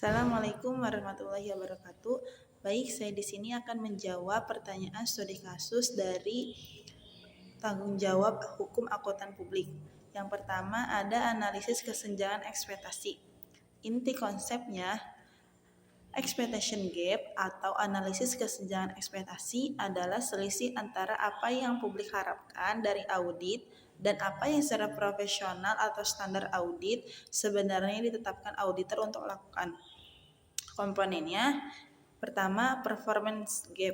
Assalamualaikum warahmatullahi wabarakatuh. Baik, saya di sini akan menjawab pertanyaan studi kasus dari tanggung jawab hukum akuntan publik. Yang pertama ada analisis kesenjangan ekspektasi. Inti konsepnya, expectation gap atau analisis kesenjangan ekspektasi adalah selisih antara apa yang publik harapkan dari audit dan apa yang secara profesional atau standar audit sebenarnya ditetapkan auditor untuk lakukan. Komponennya, pertama performance gap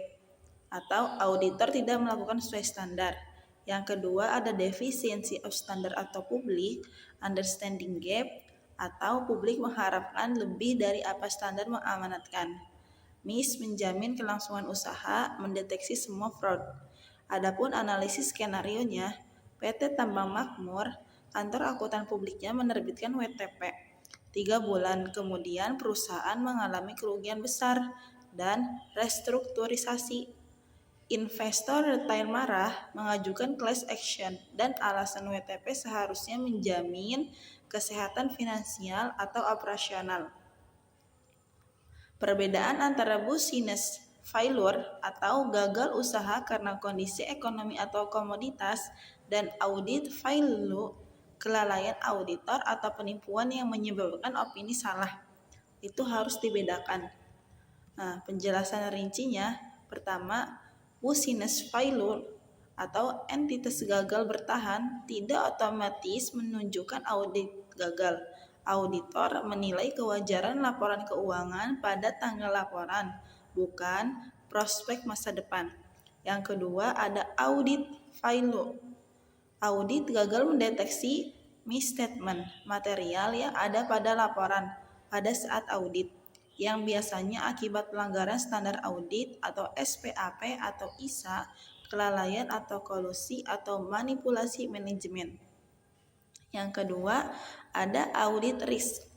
atau auditor tidak melakukan sesuai standar. Yang kedua ada deficiency of standard atau public understanding gap atau publik mengharapkan lebih dari apa standar mengamanatkan. MIS menjamin kelangsungan usaha, mendeteksi semua fraud. Adapun analisis skenario-nya, PT Tambang Makmur, kantor akuntan publiknya menerbitkan WTP. 3 bulan kemudian perusahaan mengalami kerugian besar dan restrukturisasi. Investor retail marah mengajukan class action dan alasan WTP seharusnya menjamin kesehatan finansial atau operasional. Perbedaan antara business failure atau gagal usaha karena kondisi ekonomi atau komoditas dan audit failure kelalaian auditor atau penipuan yang menyebabkan opini salah. Itu harus dibedakan. Nah, penjelasan rincinya, pertama, business failure atau entitas gagal bertahan tidak otomatis menunjukkan audit gagal. Auditor menilai kewajaran laporan keuangan pada tanggal laporan, bukan prospek masa depan. Yang kedua ada audit failure. Audit gagal mendeteksi misstatement material yang ada pada laporan pada saat audit, yang biasanya akibat pelanggaran standar audit atau SPAP atau ISA, kelalaian atau kolusi atau manipulasi manajemen. Yang kedua, ada audit risk.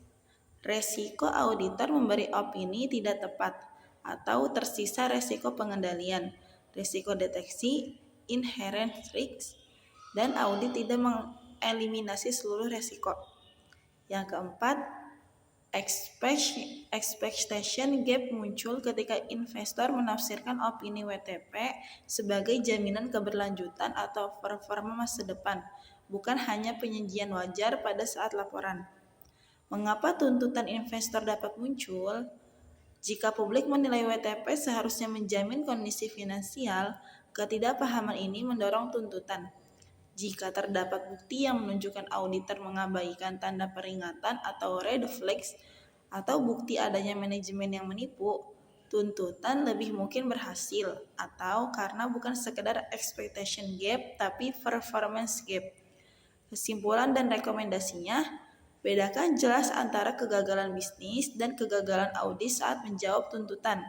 Resiko auditor memberi opini tidak tepat atau tersisa resiko pengendalian, resiko deteksi, inherent risk, dan audit tidak mengeliminasi seluruh resiko. Yang keempat, expectation gap muncul ketika investor menafsirkan opini WTP sebagai jaminan keberlanjutan atau performa masa depan, bukan hanya penyajian wajar pada saat laporan. Mengapa tuntutan investor dapat muncul? Jika publik menilai WTP seharusnya menjamin kondisi finansial, ketidakpahaman ini mendorong tuntutan. Jika terdapat bukti yang menunjukkan auditor mengabaikan tanda peringatan atau red flags atau bukti adanya manajemen yang menipu, tuntutan lebih mungkin berhasil atau karena bukan sekedar expectation gap tapi performance gap. Kesimpulan dan rekomendasinya, bedakan jelas antara kegagalan bisnis dan kegagalan audit saat menjawab tuntutan.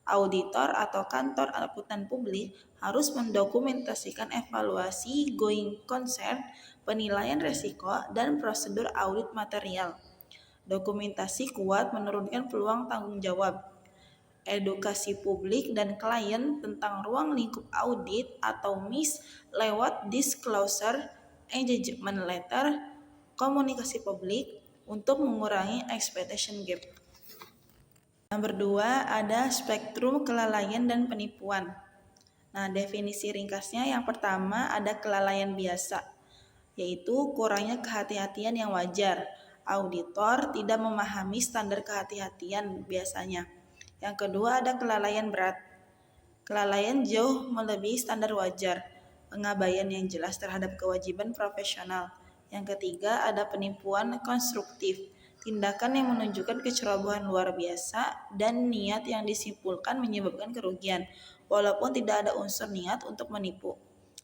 Auditor atau kantor akuntan publik harus mendokumentasikan evaluasi going concern, penilaian resiko, dan prosedur audit material. Dokumentasi kuat menurunkan peluang tanggung jawab. Edukasi publik dan klien tentang ruang lingkup audit atau MIS lewat disclosure, engagement letter, komunikasi publik untuk mengurangi expectation gap. Nomor 2 ada spektrum kelalaian dan penipuan. Nah, definisi ringkasnya yang pertama ada kelalaian biasa, yaitu kurangnya kehati-hatian yang wajar. Auditor tidak memahami standar kehati-hatian biasanya. Yang kedua ada kelalaian berat. Kelalaian jauh melebihi standar wajar, pengabaian yang jelas terhadap kewajiban profesional. Yang ketiga ada penipuan konstruktif. Tindakan yang menunjukkan kecerobohan luar biasa dan niat yang disimpulkan menyebabkan kerugian, walaupun tidak ada unsur niat untuk menipu.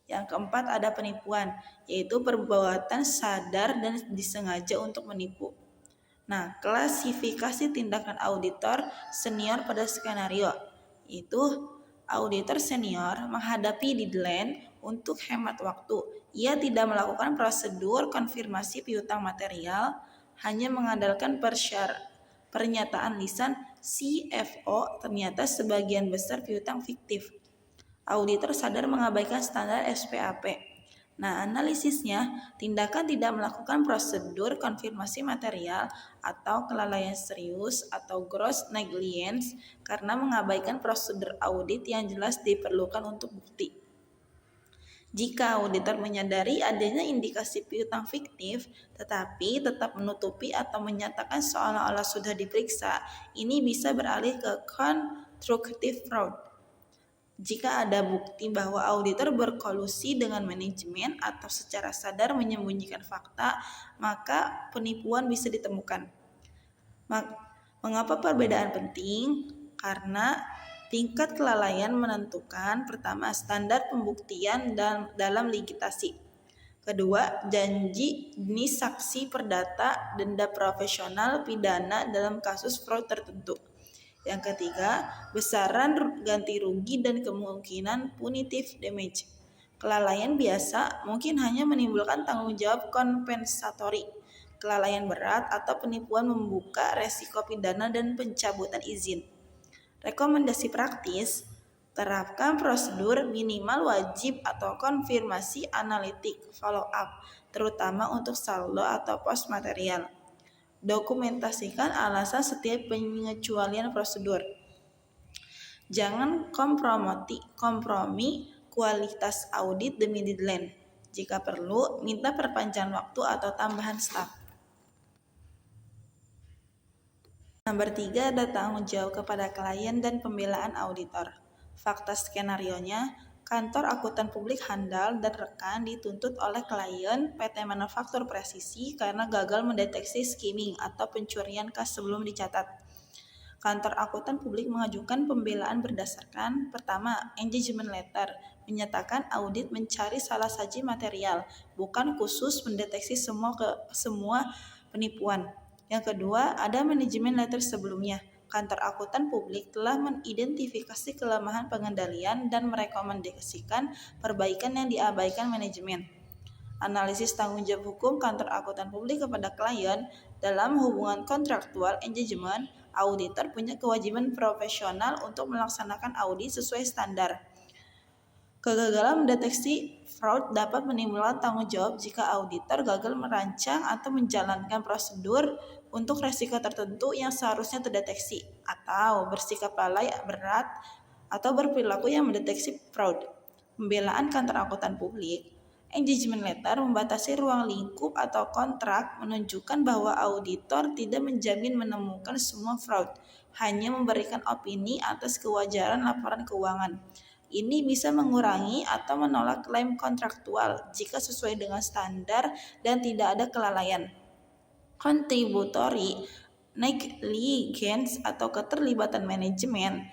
Yang keempat ada penipuan, yaitu perbuatan sadar dan disengaja untuk menipu. Nah, klasifikasi tindakan auditor senior pada skenario, yaitu auditor senior menghadapi deadline untuk hemat waktu. Ia tidak melakukan prosedur konfirmasi piutang material, hanya mengandalkan pernyataan lisan CFO. Ternyata sebagian besar piutang fiktif. Auditor sadar mengabaikan standar SPAP. Nah, analisisnya, tindakan tidak melakukan prosedur konfirmasi material atau kelalaian serius atau gross negligence karena mengabaikan prosedur audit yang jelas diperlukan untuk bukti. Jika auditor menyadari adanya indikasi piutang fiktif, tetapi tetap menutupi atau menyatakan seolah-olah sudah diperiksa, ini bisa beralih ke constructive fraud. Jika ada bukti bahwa auditor berkolusi dengan manajemen atau secara sadar menyembunyikan fakta, maka penipuan bisa ditemukan. Mengapa perbedaan penting? Karena tingkat kelalaian menentukan pertama standar pembuktian dalam litigasi. Kedua, janji jenis saksi perdata, denda profesional, pidana dalam kasus fraud tertentu. Yang ketiga, besaran ganti rugi dan kemungkinan punitive damage. Kelalaian biasa mungkin hanya menimbulkan tanggung jawab kompensatori. Kelalaian berat atau penipuan membuka resiko pidana dan pencabutan izin. Rekomendasi praktis, terapkan prosedur minimal wajib atau konfirmasi analitik follow up, terutama untuk saldo atau pos material. Dokumentasikan alasan setiap pengecualian prosedur. Jangan kompromi kualitas audit demi deadline. Jika perlu, minta perpanjangan waktu atau tambahan staf. Nomor 3, ada tanggung jawab kepada klien dan pembelaan auditor. Fakta skenarionya, kantor akuntan publik handal dan rekan dituntut oleh klien PT Manufaktur Presisi karena gagal mendeteksi skimming atau pencurian kas sebelum dicatat. Kantor akuntan publik mengajukan pembelaan berdasarkan pertama, engagement letter, menyatakan audit mencari salah saji material, bukan khusus mendeteksi semua penipuan. Yang kedua, ada manajemen letter sebelumnya. Kantor akuntan publik telah mengidentifikasi kelemahan pengendalian dan merekomendasikan perbaikan yang diabaikan manajemen. Analisis tanggung jawab hukum kantor akuntan publik kepada klien dalam hubungan kontraktual engagement, auditor punya kewajiban profesional untuk melaksanakan audit sesuai standar. Kegagalan mendeteksi fraud dapat menimbulkan tanggung jawab jika auditor gagal merancang atau menjalankan prosedur untuk resiko tertentu yang seharusnya terdeteksi, atau bersikap lalai berat atau berperilaku yang mendeteksi fraud. Pembelaan kantor akuntan publik, engagement letter membatasi ruang lingkup atau kontrak menunjukkan bahwa auditor tidak menjamin menemukan semua fraud, hanya memberikan opini atas kewajaran laporan keuangan. Ini bisa mengurangi atau menolak klaim kontraktual jika sesuai dengan standar dan tidak ada kelalaian. Contributory negligence atau keterlibatan manajemen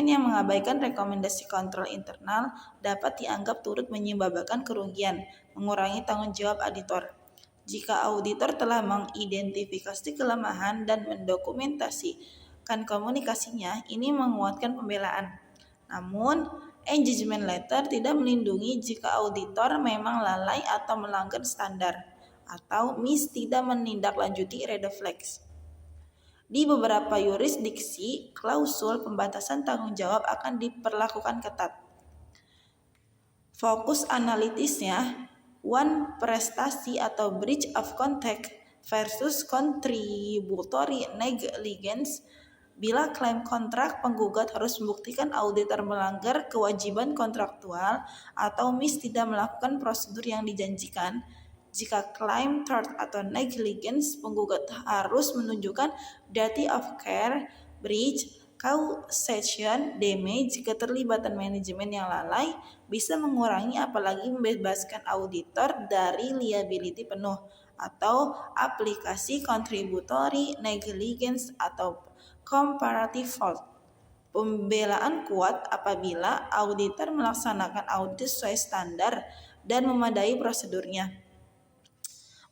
yang mengabaikan rekomendasi kontrol internal dapat dianggap turut menyebabkan kerugian, mengurangi tanggung jawab auditor. Jika auditor telah mengidentifikasi kelemahan dan mendokumentasikan komunikasinya, ini menguatkan pembelaan. Namun, engagement letter tidak melindungi jika auditor memang lalai atau melanggar standar, atau tidak menindaklanjuti red flags. Di beberapa yurisdiksi, klausul pembatasan tanggung jawab akan diperlakukan ketat. Fokus analitisnya, one prestasi atau breach of contract versus contributory negligence. Bila klaim kontrak, penggugat harus membuktikan auditor melanggar kewajiban kontraktual atau tidak melakukan prosedur yang dijanjikan. Jika klaim tort atau negligence, penggugat harus menunjukkan duty of care, breach, causation, damage. Keterlibatan manajemen yang lalai bisa mengurangi apalagi membebaskan auditor dari liability penuh, atau aplikasi contributory negligence atau comparative fault. Pembelaan kuat apabila auditor melaksanakan audit sesuai standar dan memadai prosedurnya.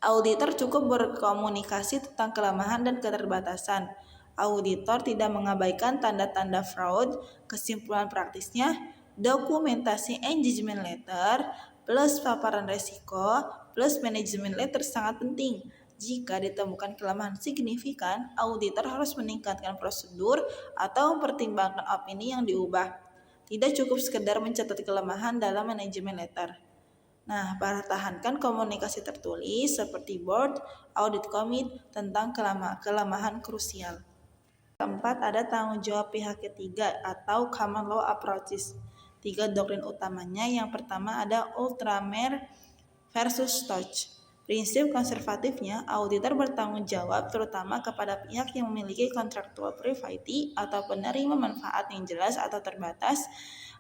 Auditor cukup berkomunikasi tentang kelemahan dan keterbatasan. Auditor tidak mengabaikan tanda-tanda fraud. Kesimpulan praktisnya, dokumentasi engagement letter plus paparan resiko plus manajemen letter sangat penting. Jika ditemukan kelemahan signifikan, auditor harus meningkatkan prosedur atau mempertimbangkan opini yang diubah. Tidak cukup sekedar mencatat kelemahan dalam manajemen letter. Nah, pertahankan komunikasi tertulis seperti board, audit commit tentang kelemahan krusial. Keempat, ada tanggung jawab pihak ketiga atau common law approaches. 3 doktrin utamanya. Yang pertama ada Ultramer versus Stokes. Prinsip konservatifnya, auditor bertanggung jawab terutama kepada pihak yang memiliki contractual privity atau penerima manfaat yang jelas atau terbatas,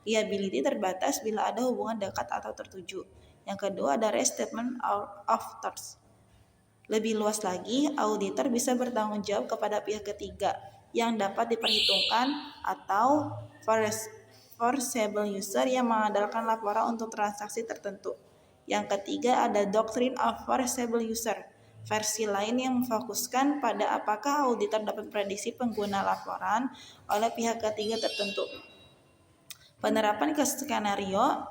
liability terbatas bila ada hubungan dekat atau tertuju. Yang kedua ada restatement of torts. Lebih luas lagi, auditor bisa bertanggung jawab kepada pihak ketiga yang dapat diperhitungkan atau foreseeable user yang mengandalkan laporan untuk transaksi tertentu. Yang ketiga ada Doctrine of Foreseeable User, versi lain yang memfokuskan pada apakah auditor dapat prediksi pengguna laporan oleh pihak ketiga tertentu. Penerapan ke skenario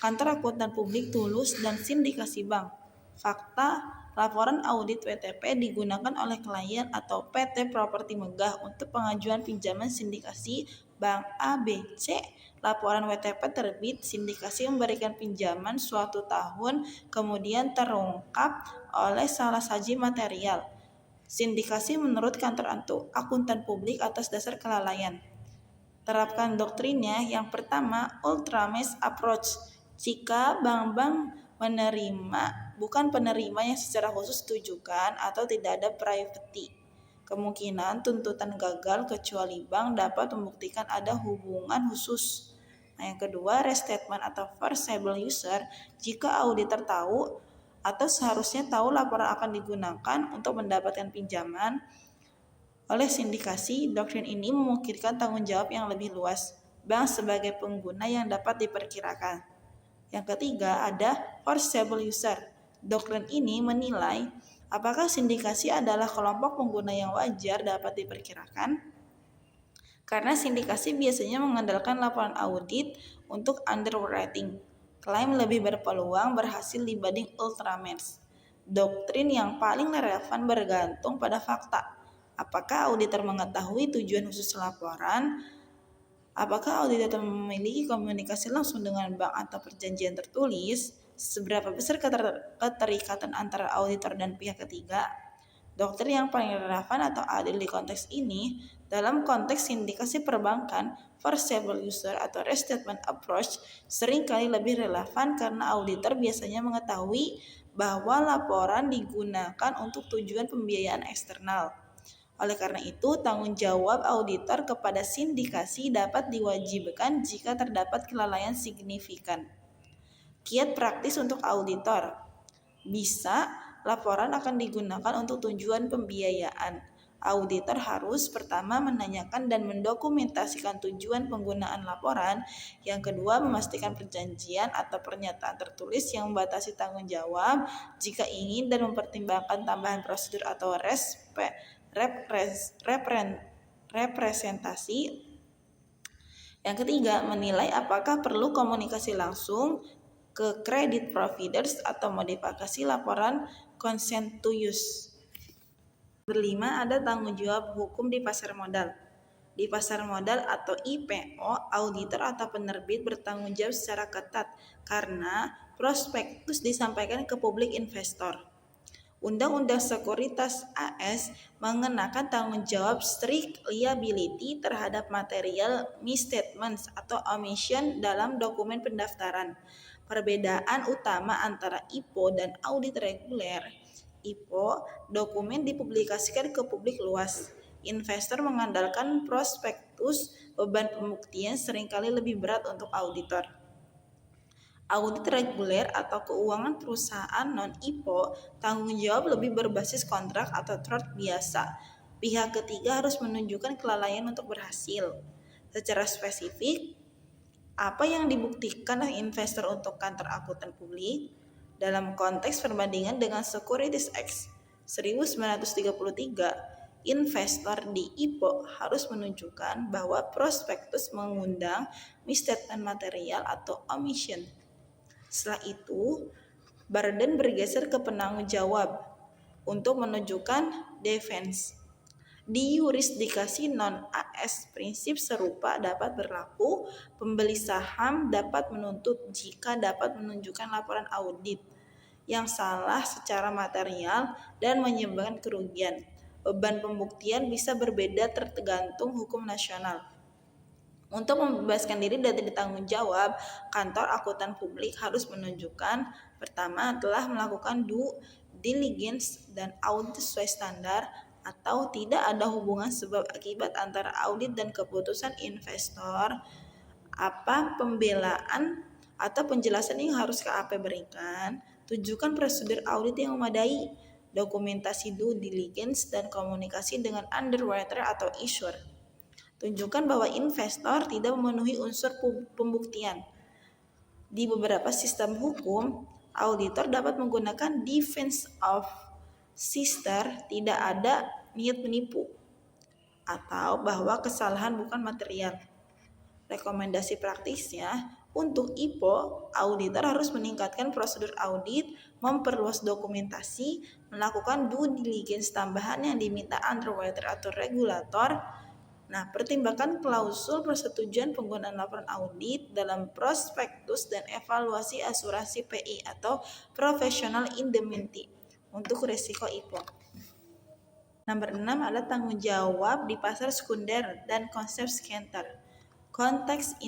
kantor akuntan publik tulus dan sindikasi bank. Fakta, laporan audit WTP digunakan oleh klien atau PT Properti Megah untuk pengajuan pinjaman sindikasi Bank ABC. Laporan WTP terbit, sindikasi memberikan pinjaman suatu tahun, kemudian terungkap oleh salah saji material. Sindikasi menurut kantor akuntan publik atas dasar kelalaian. Terapkan doktrinnya. Yang pertama, ultrames approach. Jika bank-bank menerima, bukan penerima yang secara khusus ditujukan atau tidak ada privity, kemungkinan tuntutan gagal kecuali bank dapat membuktikan ada hubungan khusus. Nah, yang kedua, restatement atau foreseeable user. Jika auditor tahu atau seharusnya tahu laporan akan digunakan untuk mendapatkan pinjaman oleh sindikasi, doktrin ini memungkinkan tanggung jawab yang lebih luas, bank sebagai pengguna yang dapat diperkirakan. Yang ketiga ada foreseeable user. Doktrin ini menilai apakah sindikasi adalah kelompok pengguna yang wajar dapat diperkirakan. Karena sindikasi biasanya mengandalkan laporan audit untuk underwriting. Klaim lebih berpeluang berhasil dibanding ultramers. Doktrin yang paling relevan bergantung pada fakta. Apakah auditor mengetahui tujuan khusus laporan? Apakah auditor memiliki komunikasi langsung dengan bank atau perjanjian tertulis? Seberapa besar keterikatan antara auditor dan pihak ketiga? Doktrin yang paling relevan atau adil di konteks ini, dalam konteks sindikasi perbankan, foreseeable user atau restatement approach seringkali lebih relevan karena auditor biasanya mengetahui bahwa laporan digunakan untuk tujuan pembiayaan eksternal. Oleh karena itu, tanggung jawab auditor kepada sindikasi dapat diwajibkan jika terdapat kelalaian signifikan. Kiat praktis untuk auditor. Bisa, laporan akan digunakan untuk tujuan pembiayaan. Auditor harus pertama menanyakan dan mendokumentasikan tujuan penggunaan laporan. Yang kedua, memastikan perjanjian atau pernyataan tertulis yang membatasi tanggung jawab jika ingin dan mempertimbangkan tambahan prosedur atau representasi. Yang ketiga, menilai apakah perlu komunikasi langsung ke credit providers atau modifikasi laporan consent to use. Berlima, ada tanggung jawab hukum di pasar modal. Di pasar modal atau IPO, auditor atau penerbit bertanggung jawab secara ketat karena prospektus disampaikan ke publik investor. Undang-Undang Sekuritas AS mengenakan tanggung jawab strict liability terhadap material misstatements atau omission dalam dokumen pendaftaran. Perbedaan utama antara IPO dan audit reguler. IPO, dokumen dipublikasikan ke publik luas. Investor mengandalkan prospektus, beban pembuktian seringkali lebih berat untuk auditor. Audit reguler atau keuangan perusahaan non-IPO, tanggung jawab lebih berbasis kontrak atau tort biasa. Pihak ketiga harus menunjukkan kelalaian untuk berhasil. Secara spesifik, apa yang dibuktikan oleh investor untuk kantor akuntan publik? Dalam konteks perbandingan dengan Securities Act 1933, investor di IPO harus menunjukkan bahwa prospektus mengundang misstatement material atau omission. Setelah itu, burden bergeser ke penanggung jawab untuk menunjukkan defense. Di yurisdiksi non-AS, prinsip serupa dapat berlaku. Pembeli saham dapat menuntut jika dapat menunjukkan laporan audit yang salah secara material dan menyebabkan kerugian. Beban pembuktian bisa berbeda tergantung hukum nasional. Untuk membebaskan diri dari tanggung jawab, kantor akuntan publik harus menunjukkan pertama telah melakukan due diligence dan audit sesuai standar, atau tidak ada hubungan sebab akibat antara audit dan keputusan investor. Apa pembelaan atau penjelasan yang harus KAP berikan? Tunjukkan prosedur audit yang memadai, dokumentasi due diligence, dan komunikasi dengan underwriter atau issuer. Tunjukkan bahwa investor tidak memenuhi unsur pembuktian. Di beberapa sistem hukum, auditor dapat menggunakan defense of sister, tidak ada niat menipu, atau bahwa kesalahan bukan material. Rekomendasi praktisnya, untuk IPO, auditor harus meningkatkan prosedur audit, memperluas dokumentasi, melakukan due diligence tambahan yang diminta underwriter atau regulator. Nah, pertimbangkan klausul persetujuan penggunaan laporan audit dalam prospektus dan evaluasi asuransi PI atau professional indemnity untuk risiko IPO. Nomor 6 ada tanggung jawab di pasar sekunder dan konsep scanter. Konteks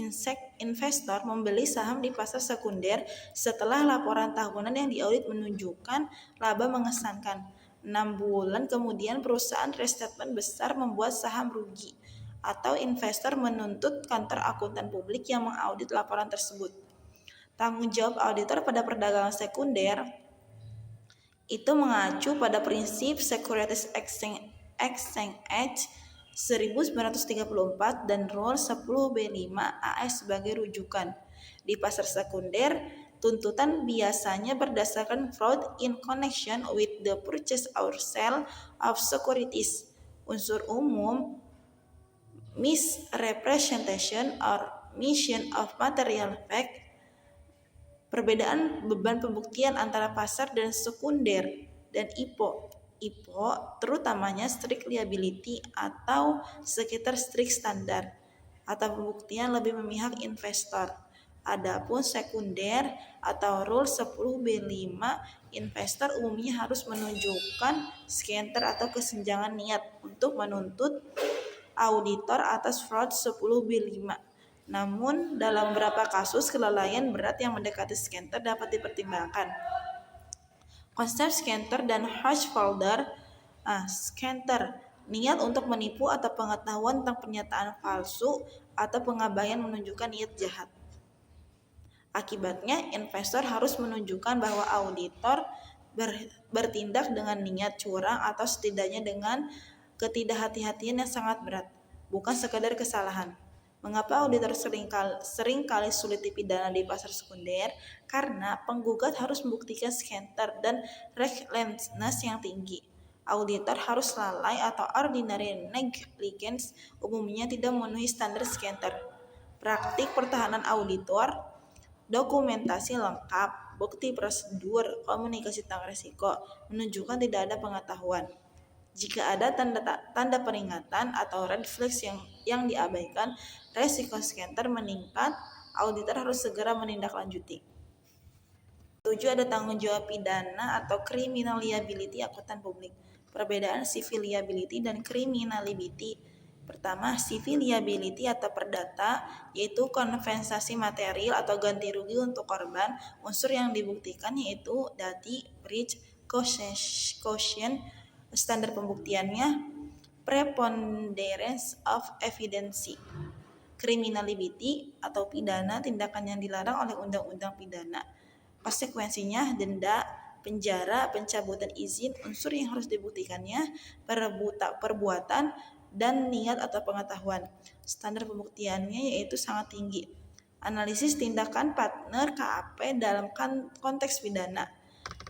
investor membeli saham di pasar sekunder setelah laporan tahunan yang diaudit menunjukkan laba mengesankan. 6 bulan kemudian perusahaan restatement besar membuat saham rugi, atau investor menuntut kantor akuntan publik yang mengaudit laporan tersebut. Tanggung jawab auditor pada perdagangan sekunder itu mengacu pada prinsip Securities Exchange Act 1934 dan Rule 10b5 AS sebagai rujukan. Di pasar sekunder, tuntutan biasanya berdasarkan fraud in connection with the purchase or sale of securities. Unsur umum, misrepresentation or omission of material fact. Perbedaan beban pembuktian antara pasar dan sekunder dan IPO. IPO terutamanya strict liability atau sekitar strict standar, atau pembuktian lebih memihak investor. Adapun sekunder atau Rule 10b5, investor umumnya harus menunjukkan scanter atau kesenjangan niat untuk menuntut auditor atas fraud 10b5. Namun, dalam beberapa kasus kelalaian berat yang mendekati scanter dapat dipertimbangkan. Konsep scanter dan Hochschild. Scanter, niat untuk menipu atau pengetahuan tentang pernyataan palsu atau pengabaian menunjukkan niat jahat. Akibatnya, investor harus menunjukkan bahwa auditor bertindak dengan niat curang atau setidaknya dengan ketidakhati-hatian yang sangat berat, bukan sekadar kesalahan. Mengapa auditor sering kali sulit dipidana di pasar sekunder? Karena penggugat harus membuktikan scanter dan recklessness yang tinggi. Auditor harus lalai atau ordinary negligence, umumnya tidak memenuhi standar scanter. Praktik pertahanan auditor, dokumentasi lengkap, bukti prosedur, komunikasi tentang risiko, menunjukkan tidak ada pengetahuan. Jika ada tanda peringatan atau red flags yang diabaikan, resiko scanter meningkat, auditor harus segera menindaklanjuti. 7 ada tanggung jawab pidana atau criminal liability akuntan publik. Perbedaan civil liability dan criminal liability. Pertama, civil liability atau perdata, yaitu kompensasi material atau ganti rugi untuk korban. Unsur yang dibuktikan yaitu dati, breach, caution. Standar pembuktiannya preponderance of evidence. Criminal liability atau pidana, tindakan yang dilarang oleh undang-undang pidana. Konsekuensinya denda, penjara, pencabutan izin. Unsur yang harus dibuktikannya perbuatan dan niat atau pengetahuan. Standar pembuktiannya yaitu sangat tinggi. Analisis tindakan partner KAP dalam konteks pidana,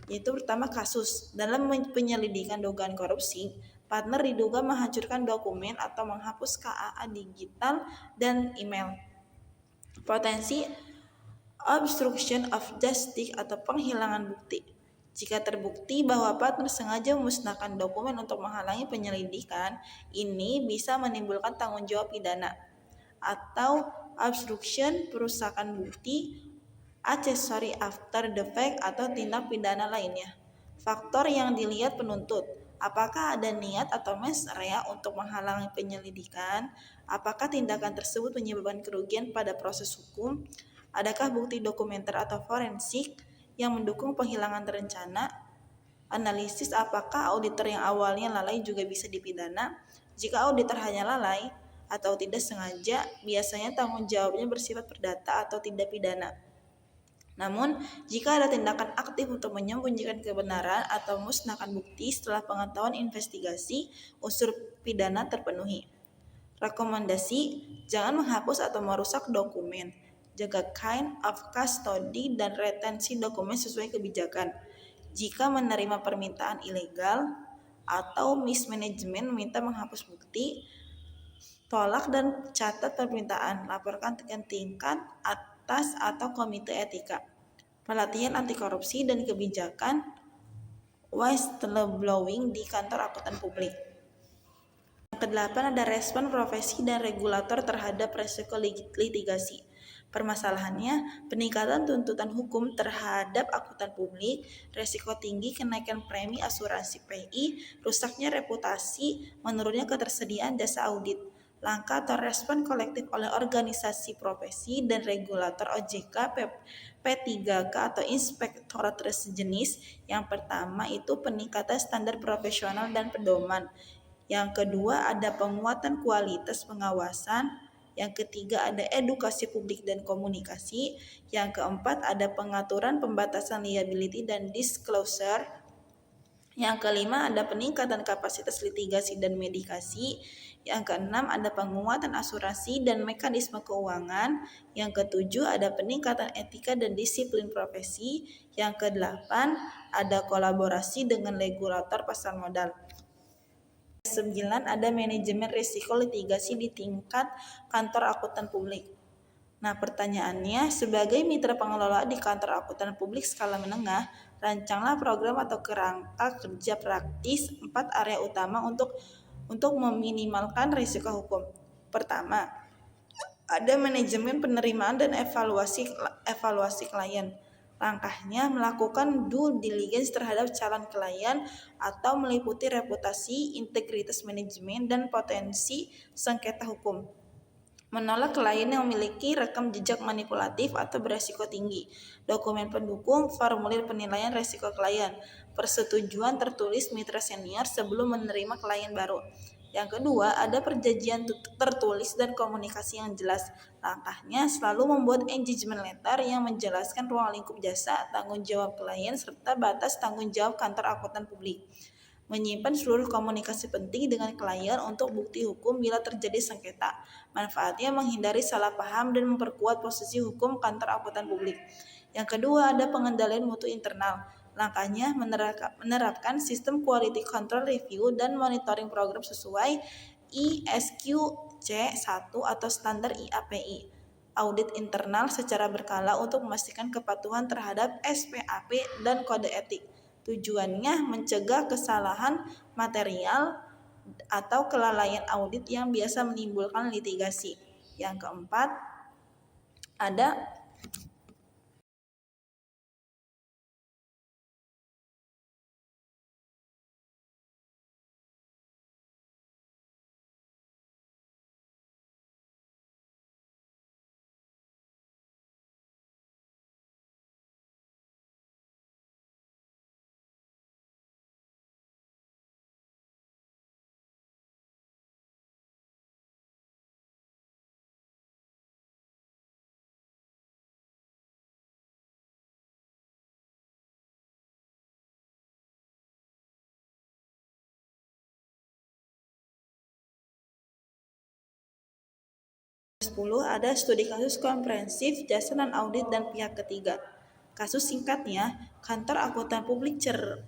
yaitu pertama kasus. Dalam penyelidikan dugaan korupsi, partner diduga menghancurkan dokumen atau menghapus KAA digital dan email. Potensi obstruction of justice atau penghilangan bukti. Jika terbukti bahwa partner sengaja memusnahkan dokumen untuk menghalangi penyelidikan, ini bisa menimbulkan tanggung jawab pidana atau obstruction, perusakan bukti, accessory after the fact, atau tindak pidana lainnya. Faktor yang dilihat penuntut, apakah ada niat atau mens rea untuk menghalangi penyelidikan, apakah tindakan tersebut menyebabkan kerugian pada proses hukum, adakah bukti dokumenter atau forensik yang mendukung penghilangan terencana, analisis apakah auditor yang awalnya lalai juga bisa dipidana. Jika auditor hanya lalai atau tidak sengaja, biasanya tanggung jawabnya bersifat perdata atau tidak pidana. Namun, jika ada tindakan aktif untuk menyembunyikan kebenaran atau musnahkan bukti setelah pengetahuan investigasi, unsur pidana terpenuhi. Rekomendasi, jangan menghapus atau merusak dokumen. Jaga kind of custody dan retensi dokumen sesuai kebijakan. Jika menerima permintaan ilegal atau mismanagement minta menghapus bukti, tolak dan catat permintaan, laporkan ke tingkat atas atau komite etika. Pelatihan anti korupsi dan kebijakan whistleblowing di kantor akuntan publik. Yang kedelapan ada respon profesi dan regulator terhadap resiko litigasi. Permasalahannya, peningkatan tuntutan hukum terhadap akuntan publik, resiko tinggi kenaikan premi asuransi PI, rusaknya reputasi, menurunnya ketersediaan jasa audit. Langkah atau respon kolektif oleh organisasi profesi dan regulator OJK, P3K atau inspektorat sejenis. Yang pertama itu peningkatan standar profesional dan pedoman. Yang kedua ada penguatan kualitas pengawasan. Yang ketiga ada edukasi publik dan komunikasi. Yang keempat ada pengaturan pembatasan liability dan disclosure. Yang kelima ada peningkatan kapasitas litigasi dan medikasi. Yang keenam ada penguatan asuransi dan mekanisme keuangan. Yang ketujuh ada peningkatan etika dan disiplin profesi. Yang kedelapan ada kolaborasi dengan regulator pasar modal. 9 ada manajemen risiko litigasi di tingkat kantor akuntan publik. Nah, pertanyaannya, sebagai mitra pengelola di kantor akuntan publik skala menengah, rancanglah program atau kerangka kerja praktis 4 area utama untuk meminimalkan risiko hukum. Pertama, ada manajemen penerimaan dan evaluasi klien. Langkahnya melakukan due diligence terhadap calon klien atau meliputi reputasi, integritas manajemen, dan potensi sengketa hukum. Menolak klien yang memiliki rekam jejak manipulatif atau beresiko tinggi. Dokumen pendukung, formulir penilaian risiko klien. Persetujuan tertulis mitra senior sebelum menerima klien baru. Yang kedua, ada perjanjian tertulis dan komunikasi yang jelas. Langkahnya selalu membuat engagement letter yang menjelaskan ruang lingkup jasa, tanggung jawab klien, serta batas tanggung jawab kantor akuntan publik. Menyimpan seluruh komunikasi penting dengan klien untuk bukti hukum bila terjadi sengketa. Manfaatnya menghindari salah paham dan memperkuat posisi hukum kantor akuntan publik. Yang kedua, ada pengendalian mutu internal. Langkahnya menerapkan sistem quality control review dan monitoring program sesuai ISQC 1 atau standar IAPI. Audit internal secara berkala untuk memastikan kepatuhan terhadap SPAP dan kode etik. Tujuannya mencegah kesalahan material atau kelalaian audit yang biasa menimbulkan litigasi. Yang keempat, ada studi kasus komprehensif, jasa non audit dan pihak ketiga. Kasus singkatnya, kantor akuntan publik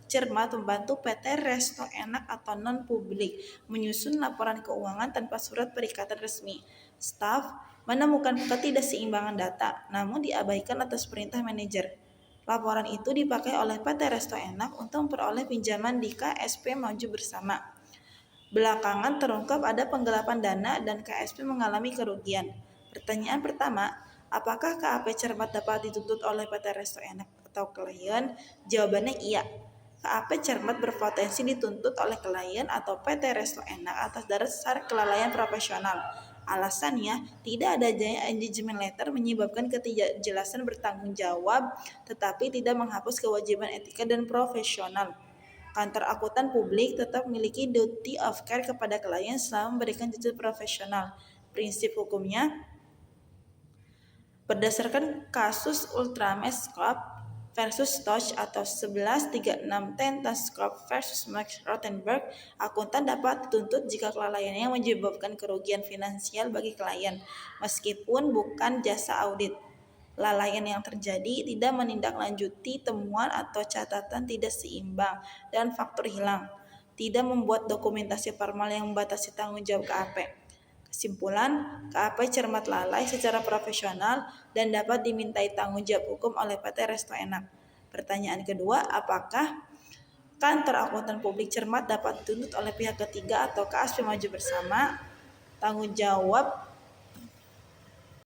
cermat membantu PT Resto Enak atau non-publik menyusun laporan keuangan tanpa surat perikatan resmi. Staf menemukan ketidakseimbangan data, namun diabaikan atas perintah manajer. Laporan itu dipakai oleh PT Resto Enak untuk memperoleh pinjaman di KSP Maju Bersama. Belakangan terungkap ada penggelapan dana dan KSP mengalami kerugian. Pertanyaan pertama, apakah KAP Cermat dapat dituntut oleh PT Resto Enak atau klien? Jawabannya iya. KAP Cermat berpotensi dituntut oleh klien atau PT Resto Enak atas dasar kelalaian profesional. Alasannya, tidak ada engagement letter menyebabkan ketidakjelasan bertanggung jawab, tetapi tidak menghapus kewajiban etika dan profesional. Kantor akuntan publik tetap memiliki duty of care kepada klien selama memberikan jasa profesional. Prinsip hukumnya, berdasarkan kasus Ultramescope versus Touch atau 1136 Tentascope versus Max Rothenberg, akuntan dapat dituntut jika kelalaiannya menyebabkan kerugian finansial bagi klien, meskipun bukan jasa audit. Lalaian yang terjadi tidak menindaklanjuti temuan atau catatan tidak seimbang dan faktur hilang, tidak membuat dokumentasi formal yang membatasi tanggung jawab KAP. Kesimpulan, KAP cermat lalai secara profesional dan dapat dimintai tanggung jawab hukum oleh PT Resto Enak. Pertanyaan kedua, apakah kantor akuntan publik cermat dapat dituntut oleh pihak ketiga atau KSP Maju Bersama? Tanggung jawab